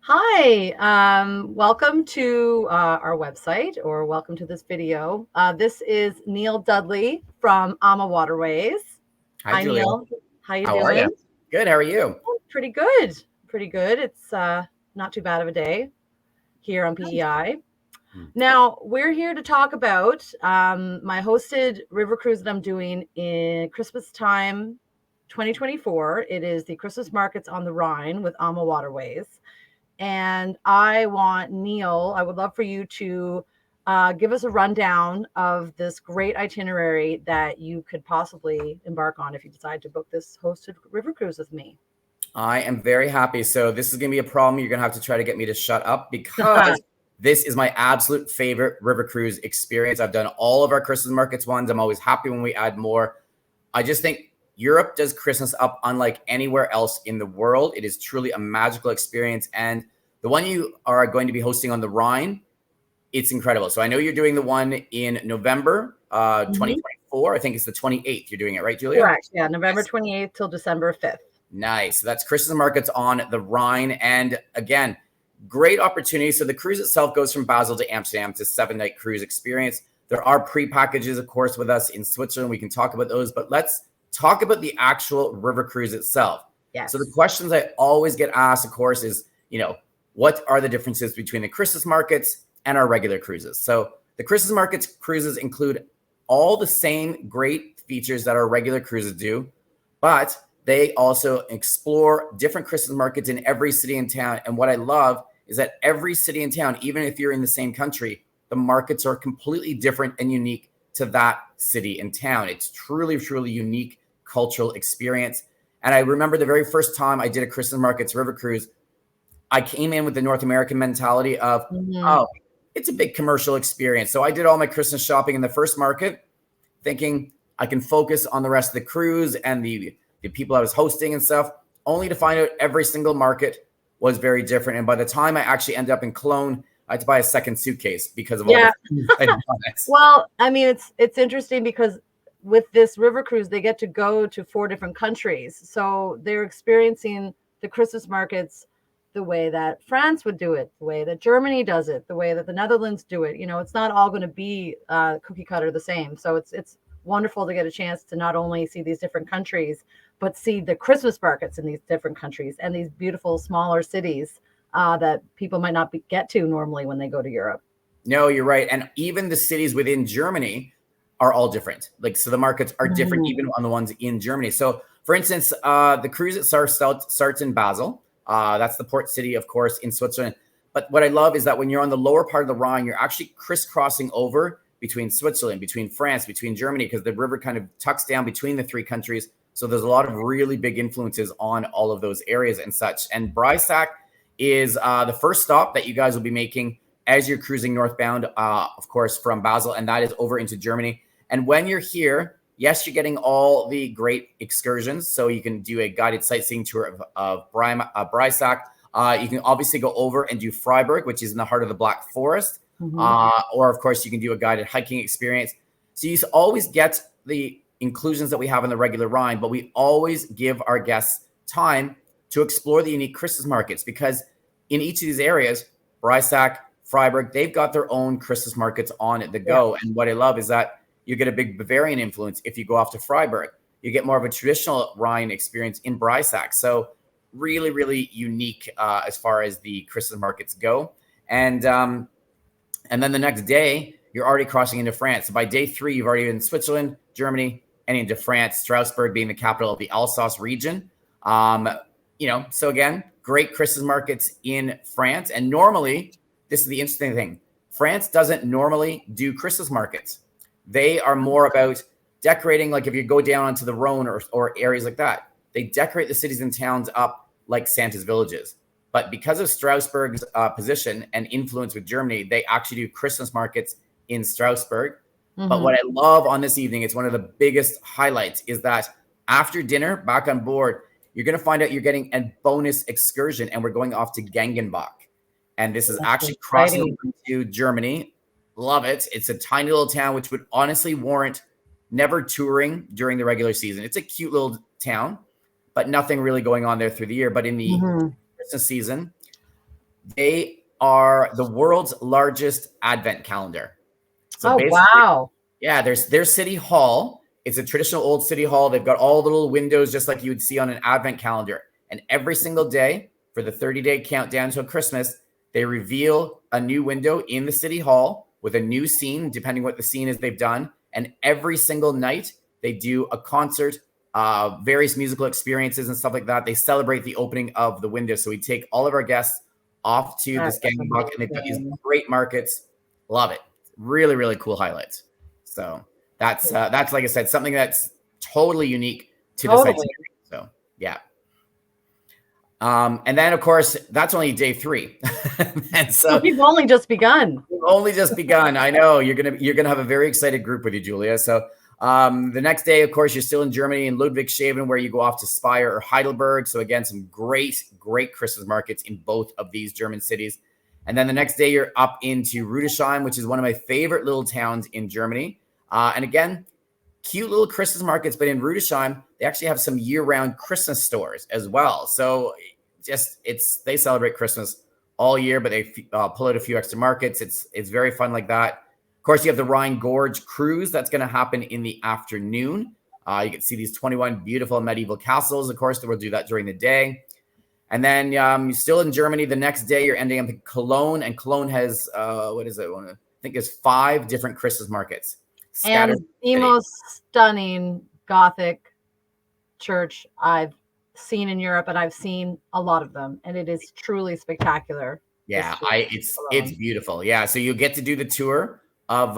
Hi, welcome to our website, or welcome to this video. This is Neil Dudley from AmaWaterways. Hi, Hi, Julia. Neil. How you How are you? doing? Good. How are you? Oh, pretty good. Pretty good. It's not too bad of a day here on PEI. Hmm. Now, we're here to talk about my hosted river cruise that I'm doing in Christmas time 2024. It is the Christmas markets on the Rhine with AmaWaterways. And I would love for you to give us a rundown of this great itinerary that you could possibly embark on if you decide to book this hosted river cruise with me. I am very happy. So this is going to be a problem. You're going to have to try to get me to shut up because this is my absolute favorite river cruise experience. I've done all of our Christmas markets ones. I'm always happy when we add more. I just think Europe does Christmas up unlike anywhere else in the world. It is truly a magical experience. And the one you are going to be hosting on the Rhine, it's incredible. So I know you're doing the one in November Mhm. 2024. I think it's the 28th. You're doing it, right, Julia? Correct. Yeah, November 28th till December 5th. Nice. So that's Christmas markets on the Rhine. And again, great opportunity. So the cruise itself goes from Basel to Amsterdam. It's a 7-night cruise experience. There are pre-packages, of course, with us in Switzerland. We can talk about those, but let's talk about the actual river cruise itself. Yes. So the questions I always get asked, of course, is, what are the differences between the Christmas markets and our regular cruises? So the Christmas markets cruises include all the same great features that our regular cruises do, but they also explore different Christmas markets in every city and town. And what I love is that every city and town, even if you're in the same country, the markets are completely different and unique to that city and town. It's truly, truly unique cultural experience. And I remember the very first time I did a Christmas markets river cruise, I came in with the North American mentality of, Mhm. oh, it's a big commercial experience. So I did all my Christmas shopping in the first market, thinking I can focus on the rest of the cruise and the people I was hosting and stuff, only to find out every single market was very different. And by the time I actually ended up in Cologne, I had to buy a second suitcase because of all Yeah. the things I'd done it. Well, I mean, it's interesting because with this river cruise, they get to go to 4 different countries. So they're experiencing the Christmas markets the way that France would do it, the way that Germany does it, the way that the Netherlands do it. It's not all going to be cookie cutter the same. So it's wonderful to get a chance to not only see these different countries, but see the Christmas markets in these different countries and these beautiful smaller cities that people might not get to normally when they go to Europe. No, you're right. And even the cities within Germany are all different. So the markets are different, even on the ones in Germany. So, for instance, the cruise it starts in Basel. That's the port city, of course, in Switzerland. But what I love is that when you're on the lower part of the Rhine, you're actually crisscrossing over between Switzerland, between France, between Germany, because the river kind of tucks down between the three countries. So there's a lot of really big influences on all of those areas and such. And Breisach is the first stop that you guys will be making as you're cruising northbound, of course, from Basel, and that is over into Germany. And when you're here, yes, you're getting all the great excursions. So you can do a guided sightseeing tour of Breisach. You can obviously go over and do Freiburg, which is in the heart of the Black Forest. Or, of course, you can do a guided hiking experience. So you always get the inclusions that we have in the regular Rhine, but we always give our guests time to explore the unique Christmas markets, because in each of these areas, Breisach, Freiburg, they've got their own Christmas markets on the go. And what I love is that you get a big Bavarian influence if you go off to Freiburg. You get more of a traditional Rhine experience in Breisach. So really, really unique as far as the Christmas markets go. And then the next day, you're already crossing into France. So by day 3, you've already been in Switzerland, Germany, and into France, Strasbourg being the capital of the Alsace region. So again, great Christmas markets in France. And normally, this is the interesting thing, France doesn't normally do Christmas markets. They are more about decorating, like if you go down onto the Rhone or areas like that, they decorate the cities and towns up like Santa's villages. But because of Strasbourg's position and influence with Germany, they actually do Christmas markets in Strasbourg. But what I love on this evening, it's one of the biggest highlights, is that after dinner, back on board, you're going to find out you're getting a bonus excursion, and we're going off to Gengenbach. And this is actually crossing over to Germany. Love it. It's a tiny little town, which would honestly warrant never touring during the regular season. It's a cute little town, but nothing really going on there through the year. But in the Christmas season, They are the world's largest advent calendar. So Oh, basically, wow. yeah, there's their city hall. It's a traditional old city hall. They've got all the little windows just like you would see on an advent calendar. And every single day for the 30-day countdown till Christmas, they reveal a new window in the city hall with a new scene, depending what the scene is they've done. And every single night, they do a concert, various musical experiences and stuff like that. They celebrate the opening of the window. So we take all of our guests off to this That's Gangbuk, and they've got these amazing. great markets. Love it. Really, really cool highlights. So that's like I said, something that's totally unique to this Totally. itinerary. So yeah. And then of course that's only day 3. And so We've only just begun. we've only just begun. I know you're gonna have a very excited group with you, Julia. So the next day, of course, you're still in Germany in Ludwigshafen, where you go off to Speyer or Heidelberg. So again, some great Christmas markets in both of these German cities. And then the next day, you're up into Rudesheim, which is one of my favorite little towns in Germany. And again, cute little Christmas markets. But in Rudesheim, they actually have some year-round Christmas stores as well. So they celebrate Christmas all year, but they pull out a few extra markets. It's very fun like that. Of course, you have the Rhine Gorge cruise that's going to happen in the afternoon. You can see these 21 beautiful medieval castles. Of course, we'll do that during the day. And then you're still in Germany. The next day, you're ending up in Cologne. And Cologne has, what is it? I think it's 5 different Christmas markets. And the most stunning Gothic church I've seen in Europe, and I've seen a lot of them. And it is truly spectacular. Yeah, it's beautiful. Yeah, so you'll get to do the tour of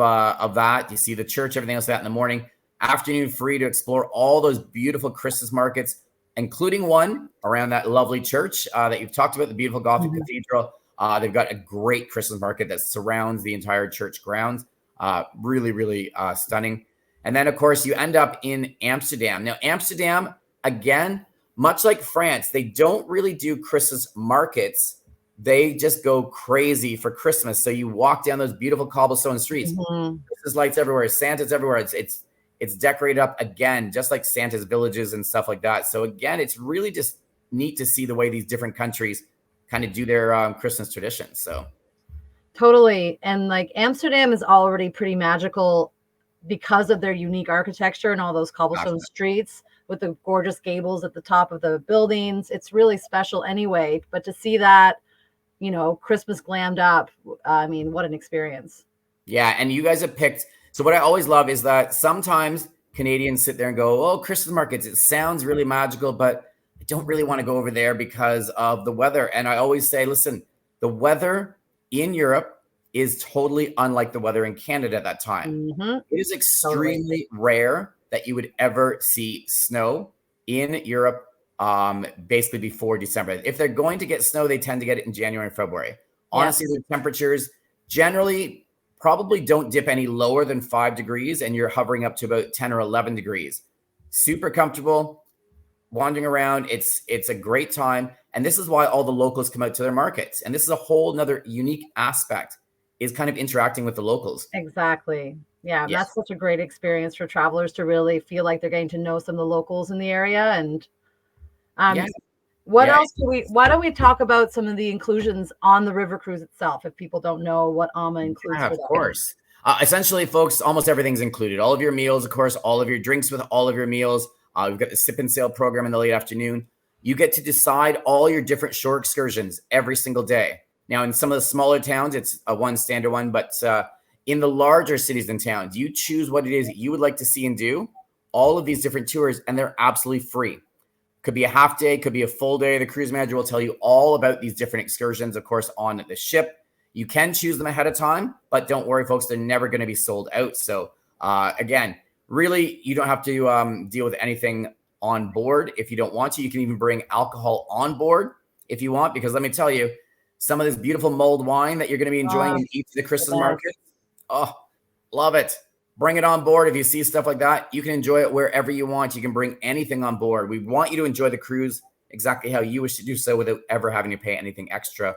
that. You see the church, everything else like that in the morning. Afternoon free to explore all those beautiful Christmas markets, including one around that lovely church that you've talked about, the beautiful Gothic cathedral. They've got a great Christmas market that surrounds the entire church grounds. Really, really stunning. And then, of course, you end up in Amsterdam. Now, Amsterdam, again, much like France, they don't really do Christmas markets. They just go crazy for Christmas. So you walk down those beautiful cobblestone streets. Christmas lights everywhere. Santa's everywhere. It's decorated up again, just like Santa's villages and stuff like that. So again, it's really just neat to see the way these different countries kind of do their Christmas traditions. So totally. And like Amsterdam is already pretty magical because of their unique architecture and all those cobblestone streets with the gorgeous gables at the top of the buildings. It's really special anyway. But to see that, Christmas glammed up, I mean, what an experience. Yeah. And you guys have picked. So what I always love is that sometimes Canadians sit there and go, oh, Christmas markets, it sounds really magical, but I don't really want to go over there because of the weather. And I always say, listen, the weather in Europe is totally unlike the weather in Canada at that time. It is extremely rare that you would ever see snow in Europe basically before December. If they're going to get snow, they tend to get it in January and February. Honestly, the temperatures generally probably don't dip any lower than 5 degrees, and you're hovering up to about 10 or 11 degrees. Super comfortable, wandering around. It's a great time. And this is why all the locals come out to their markets. And this is a whole nother unique aspect, is kind of interacting with the locals. Exactly. Yeah, that's such a great experience for travelers to really feel like they're getting to know some of the locals in the area. And why don't we talk about some of the inclusions on the river cruise itself, if people don't know what AMA includes? Of course. Essentially, folks, almost everything's included. All of your meals, of course, all of your drinks with all of your meals. We've got the sip and sail program in the late afternoon. You get to decide all your different shore excursions every single day. Now, in some of the smaller towns, it's a one standard one, but in the larger cities and towns, you choose what it is that you would like to see and do. All of these different tours, and they're absolutely free. Could be a half day, could be a full day. The cruise manager will tell you all about these different excursions, of course, on the ship. You can choose them ahead of time, but don't worry, folks, they're never going to be sold out. So again, really, you don't have to deal with anything on board if you don't want to. You can even bring alcohol on board if you want, because let me tell you, some of this beautiful mulled wine that you're going to be enjoying in each of the Christmas markets. Oh, love it. Bring it on board. If you see stuff like that, you can enjoy it wherever you want. You can bring anything on board. We want you to enjoy the cruise exactly how you wish to do so without ever having to pay anything extra,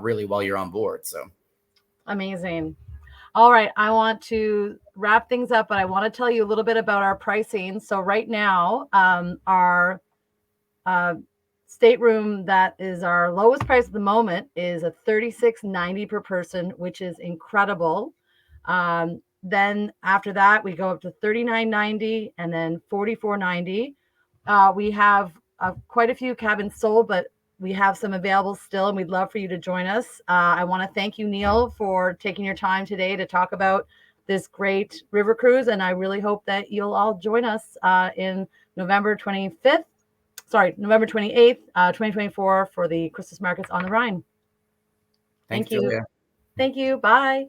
really, while you're on board. So amazing. All right. I want to wrap things up, but I want to tell you a little bit about our pricing. So right now, our stateroom that is our lowest price at the moment is a $36.90 per person, which is incredible. Then after that, we go up to $39.90 and then $44.90. We have quite a few cabins sold, but we have some available still, and we'd love for you to join us. I want to thank you, Neil, for taking your time today to talk about this great river cruise, and I really hope that you'll all join us in November 28th, 2024 for the Christmas markets on the Rhine. Thanks, Thank you. Julia. Thank you. Bye.